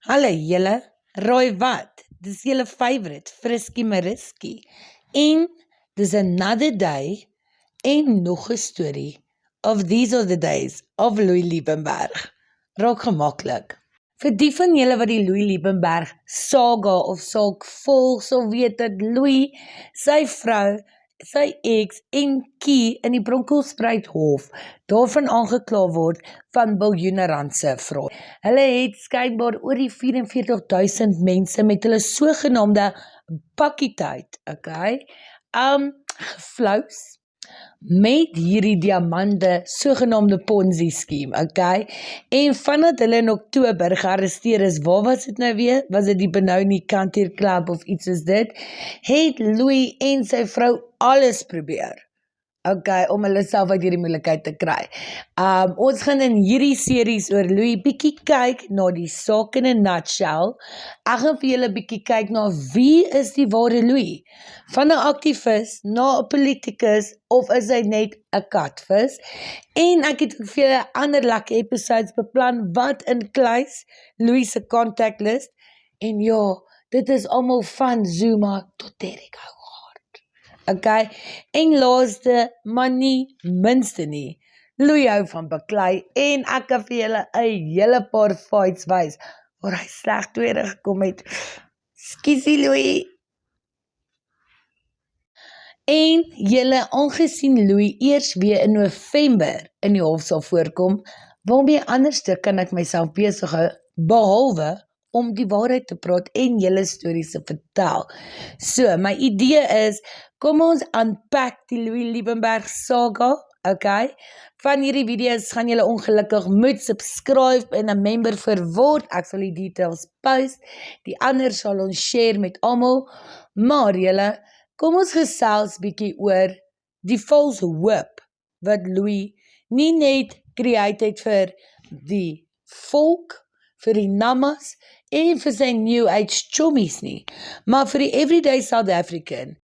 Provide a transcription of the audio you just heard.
Hallo julle, raai wat? Dis julle favourite, Frisky Mariski. En dis another day en nog 'n storie of These Are The Days of Louis Liebenberg. Raak gemaklik. Vir die van julle wat die Louis Liebenberg saga of saak volg, sal weet dat Louis, sy vrou, sy ex en Kie in die Bronkhorstspruithof daarvan aangekla word van biljoene rand se fraud. Hulle het skynbaar oor die 44,000 mense met hulle sogenaamde pakkietheid, geflous met hierdie diamante sogenaamde Ponzi scheme, en vandat hulle in Oktober gearresteer is, waar was dit nou weer? Was dit die Benoni Country Club of iets soos dit? Het Louis en sy vrou alles probeer, om hulle self uit hierdie moeilikheid te kry. Ons gaan in hierdie series oor Louis bietjie kyk na die saak in 'n nutshell. Ek gaan vir julle bietjie kyk na wie is die ware Louis? Van 'n aktivis na 'n politikus of is hy net 'n katvis? En ek het vir julle ander lekker episodes beplan wat inkluis Louis se contact list. En ja, dit is almal van Zuma tot Derek Howard. En laaste, maar nie minste nie, Louis hou van baklei en ek kan vir julle 'n hele paar fights wys waar hy sleg tweede gekom het. Skiesie Louis. En julle, aangesien Louis eers weer in November in die hof sal voorkom, waarmee anderste kan ek myself besig hou, behalwe om die waarheid te praat en julle stories te vertel. So, my idee is, kom ons unpack die Louis Liebenberg saga, Van hierdie video's gaan julle ongelukkig moet subscribe en 'n member word. Ek sal die details post. Die ander sal ons share met almal. Maar julle, kom ons gesels bietjie oor die false hoop wat Louis nie net create het vir die volk, vir die namas en vir sy new age chommies nie, maar vir die everyday South African